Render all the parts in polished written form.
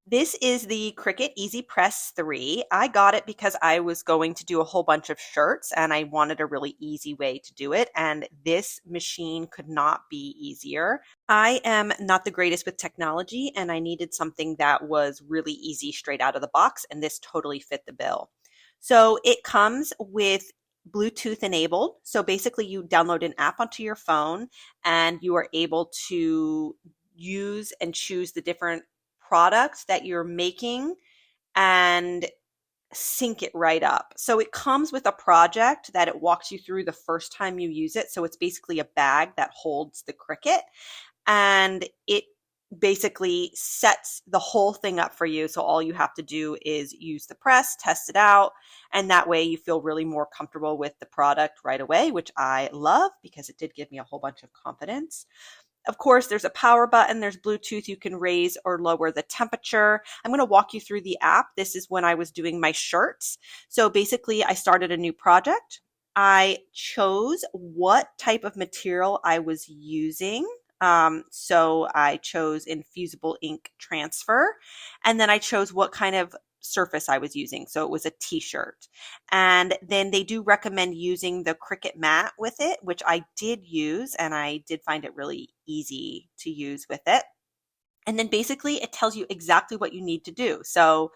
This is the Cricut Easy Press 3. I got it because I was going to do a whole bunch of shirts and I wanted a really easy way to do it. And this machine could not be easier. I am not the greatest with technology and I needed something that was really easy straight out of the box, and this totally fit the bill. So it comes with Bluetooth enabled. So basically, you download an app onto your phone and you are able to use and choose the different products that you're making and sync it right up. So it comes with a project that it walks you through the first time you use it. So it's basically a bag that holds the Cricut, and it basically sets the whole thing up for you. So all you have to do is use the press, test it out, and that way you feel really more comfortable with the product right away, which I love because it did give me a whole bunch of confidence. Of course, there's a power button, there's Bluetooth, you can raise or lower the temperature. I'm going to walk you through the app. This is when I was doing my shirts. So basically, I started a new project. I chose what type of material I was using. So I chose infusible ink transfer, and then I chose what kind of surface I was using. So it was a t-shirt. And then they do recommend using the Cricut mat with it, which I did use, and I did find it really easy to use with it. And then basically it tells you exactly what you need to do. So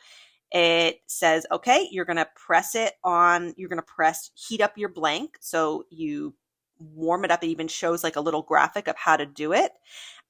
it says, okay, you're going to press it on, you're going to press heat up your blank. So you warm it up. It even shows like a little graphic of how to do it.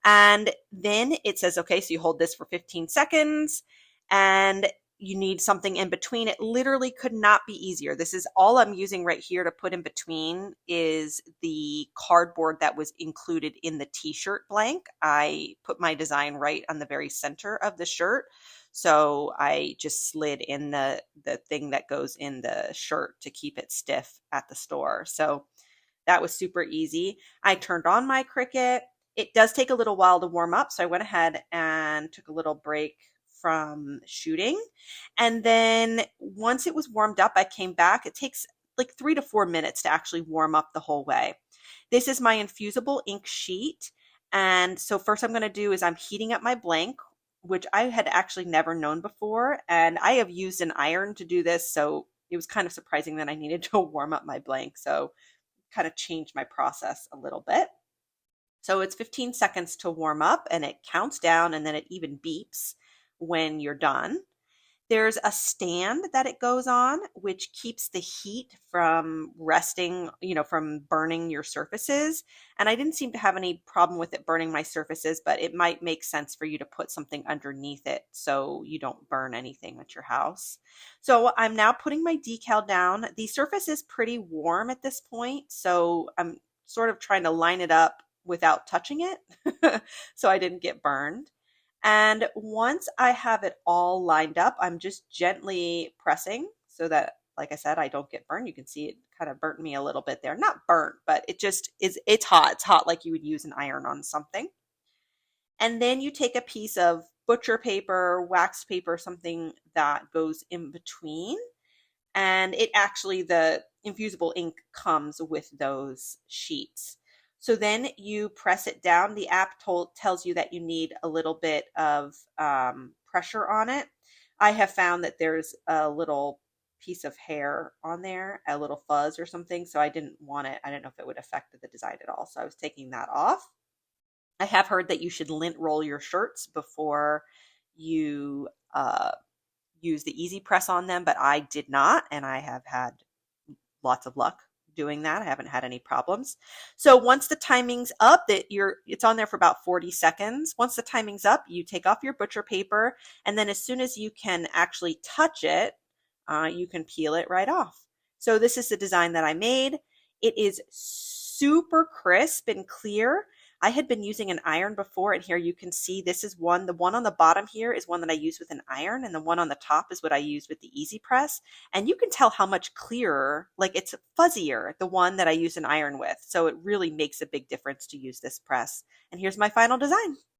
And then it says, okay, so you hold this for 15 seconds and you need something in between. It literally could not be easier. This is all I'm using right here to put in between is the cardboard that was included in the t-shirt blank. I put my design right on the very center of the shirt. So I just slid in the thing that goes in the shirt to keep it stiff at the store. So that was super easy. I turned on my Cricut. It does take a little while to warm up, so I went ahead and took a little break from shooting. And then once it was warmed up, I came back. It takes like 3 to 4 minutes to actually warm up the whole way. This is my infusible ink sheet. And so first I'm going to do is I'm heating up my blank, which I had actually never known before. And I have used an iron to do this, so it was kind of surprising that I needed to warm up my blank. So kind of changed my process a little bit. So it's 15 seconds to warm up and it counts down and then it even beeps when you're done. There's a stand that it goes on, which keeps the heat from resting, from burning your surfaces. And I didn't seem to have any problem with it burning my surfaces, but it might make sense for you to put something underneath it so you don't burn anything at your house. So I'm now putting my decal down. The surface is pretty warm at this point, so I'm sort of trying to line it up without touching it so I didn't get burned. And once I have it all lined up, I'm just gently pressing so that, like I said, I don't get burned. You can see it kind of burnt me a little bit there. Not burnt, but it just is, it's hot. It's hot like you would use an iron on something. And then you take a piece of butcher paper, wax paper, something that goes in between. And it actually, the infusible ink comes with those sheets. So then you press it down. The app tells you that you need a little bit of pressure on it. I have found that there's a little piece of hair on there, a little fuzz or something, so I didn't want it. I didn't know if it would affect the design at all, so I was taking that off. I have heard that you should lint roll your shirts before you use the Easy Press on them, but I did not, and I have had lots of luck doing that. I haven't had any problems. So once the timing's up, it's on there for about 40 seconds. Once the timing's up, you take off your butcher paper, and then as soon as you can actually touch it, you can peel it right off. So this is the design that I made. It is super crisp and clear. I had been using an iron before, and here you can see this is one. The one on the bottom here is one that I use with an iron, and the one on the top is what I use with the Easy Press. And you can tell how much clearer, like it's fuzzier, the one that I use an iron with. So it really makes a big difference to use this press. And here's my final design.